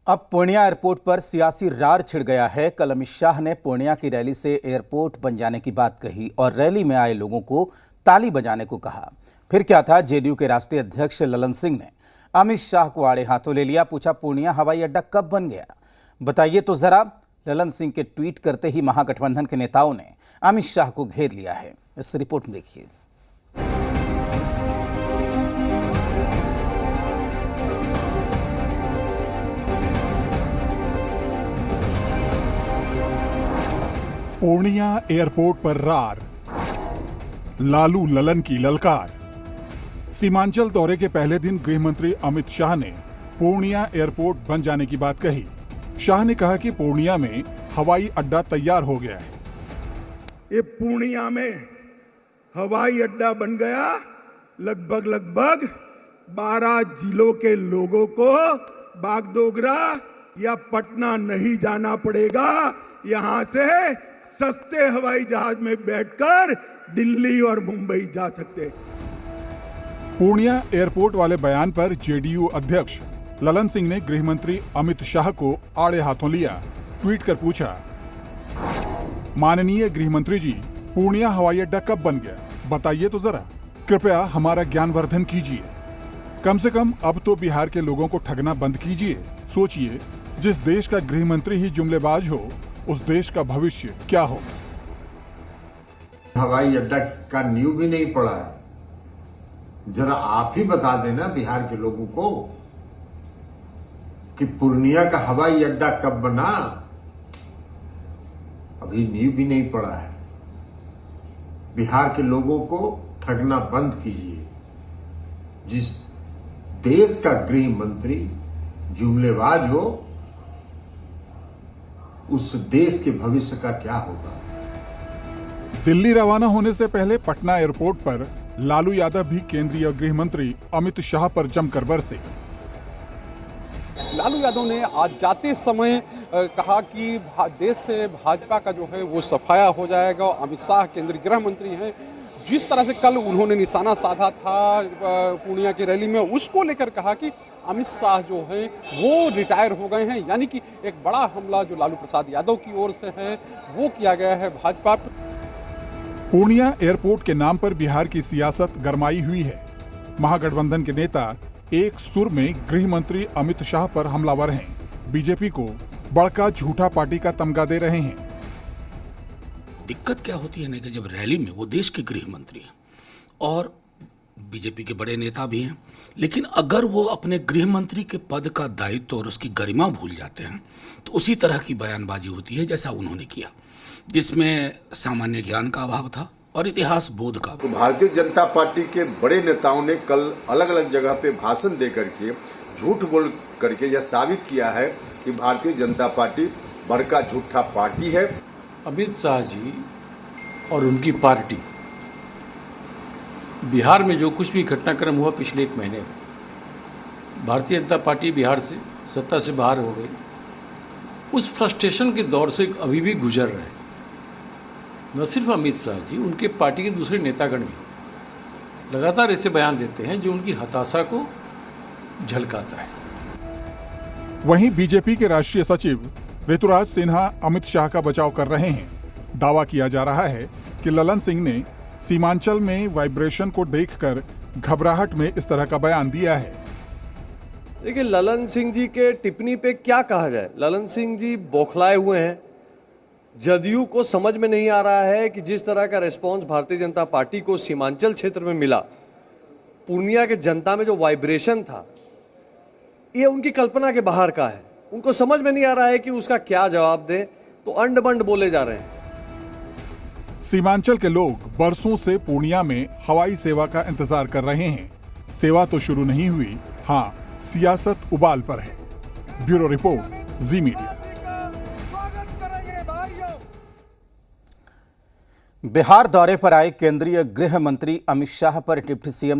अब पूर्णिया एयरपोर्ट पर सियासी रार छिड़ गया है। कल अमित शाह ने पूर्णिया की रैली से एयरपोर्ट बन जाने की बात कही और रैली में आए लोगों को ताली बजाने को कहा। फिर क्या था, जेडीयू के राष्ट्रीय अध्यक्ष ललन सिंह ने अमित शाह को आड़े हाथों ले लिया। पूछा, पूर्णिया हवाई अड्डा कब बन गया, बताइए तो जरा। ललन सिंह के ट्वीट करते ही महागठबंधन के नेताओं ने अमित शाह को घेर लिया है। इस रिपोर्ट में देखिए। पूर्णिया एयरपोर्ट पर रार, लालू ललन की ललकार। सीमांचल दौरे के पहले दिन गृह मंत्री अमित शाह ने पूर्णिया एयरपोर्ट बन जाने की बात कही। शाह ने कहा कि पूर्णिया में हवाई अड्डा तैयार हो गया है। ये पूर्णिया में हवाई अड्डा बन गया। लगभग 12 जिलों के लोगों को बागडोगरा या पटना नहीं जाना पड़ेगा। यहां से सस्ते हवाई जहाज में बैठकर दिल्ली और मुंबई जा सकते। पूर्णिया एयरपोर्ट वाले बयान पर जेडीयू अध्यक्ष ललन सिंह ने गृह मंत्री अमित शाह को आड़े हाथों लिया। ट्वीट कर पूछा, माननीय गृह मंत्री जी, पूर्णिया हवाई अड्डा कब बन गया, बताइए तो जरा। कृपया हमारा ज्ञानवर्धन कीजिए। कम से कम अब तो बिहार के लोगों को ठगना बंद कीजिए। सोचिए, जिस देश का गृह मंत्री ही जुमलेबाज हो, उस देश का भविष्य क्या हो। हवाई अड्डा का नींव भी नहीं पड़ा है। जरा आप ही बता देना बिहार के लोगों को कि पूर्णिया का हवाई अड्डा कब बना। अभी नींव भी नहीं पड़ा है। बिहार के लोगों को ठगना बंद कीजिए। जिस देश का गृह मंत्री जुमलेबाज हो, उस देश के भविष्य का क्या होगा। दिल्ली रवाना होने से पहले पटना एयरपोर्ट पर लालू यादव भी केंद्रीय गृह मंत्री अमित शाह पर जमकर बरसे। लालू यादव ने आज जाते समय कहा कि देश से भाजपा का जो है वो सफाया हो जाएगा। अमित शाह केंद्रीय गृह मंत्री हैं। जिस तरह से कल उन्होंने निशाना साधा था पूर्णिया की रैली में, उसको लेकर कहा कि अमित शाह जो है वो रिटायर हो गए हैं। यानी कि एक बड़ा हमला जो लालू प्रसाद यादव की ओर से है वो किया गया है भाजपा पर। पूर्णिया एयरपोर्ट के नाम पर बिहार की सियासत गरमाई हुई है। महागठबंधन के नेता एक सुर में गृह मंत्री अमित शाह पर हमलावर हैं। बीजेपी को बड़का झूठा पार्टी का तमगा दे रहे हैं। दिक्कत क्या होती है ना कि जब रैली में वो देश के गृह मंत्री हैं और बीजेपी के बड़े नेता भी हैं, लेकिन अगर वो अपने गृह मंत्री के पद का दायित्व और उसकी गरिमा भूल जाते हैं तो उसी तरह की बयानबाजी होती है जैसा उन्होंने किया, जिसमें सामान्य ज्ञान का अभाव था और इतिहास बोध का। तो भारतीय जनता पार्टी के बड़े नेताओं ने कल अलग अलग जगह पे भाषण दे करके झूठ बोल करके यह साबित किया है कि भारतीय जनता पार्टी बड़का झूठा पार्टी है। अमित शाह जी और उनकी पार्टी बिहार में जो कुछ भी घटनाक्रम हुआ पिछले एक महीने, भारतीय जनता पार्टी बिहार से सत्ता से बाहर हो गई। उस फ्रस्ट्रेशन के दौर से अभी भी गुजर रहे। न सिर्फ अमित शाह जी, उनके पार्टी के दूसरे नेतागण भी लगातार ऐसे बयान देते हैं जो उनकी हताशा को झलकाता है। वहीं बीजेपी के राष्ट्रीय सचिव ऋतुराज सिन्हा अमित शाह का बचाव कर रहे हैं। दावा किया जा रहा है कि ललन सिंह ने सीमांचल में वाइब्रेशन को देखकर घबराहट में इस तरह का बयान दिया है। देखिए, ललन सिंह जी के टिप्पणी पे क्या कहा जाए। ललन सिंह जी बौखलाए हुए हैं। जदयू को समझ में नहीं आ रहा है कि जिस तरह का रिस्पांस भारतीय जनता पार्टी को सीमांचल क्षेत्र में मिला, पूर्णिया के जनता में जो वाइब्रेशन था, ये उनकी कल्पना के बाहर का है। उनको समझ में नहीं आ रहा है कि उसका क्या जवाब दें, तो अंड बंड बोले जा रहे हैं। सीमांचल के लोग बरसों से पूर्णिया में हवाई सेवा का इंतजार कर रहे हैं। सेवा तो शुरू नहीं हुई, हाँ, सियासत उबाल पर है। ब्यूरो रिपोर्ट, जी मीडिया। बिहार दौरे पर आए केंद्रीय गृह मंत्री अमित शाह पर डिप्टी सीएम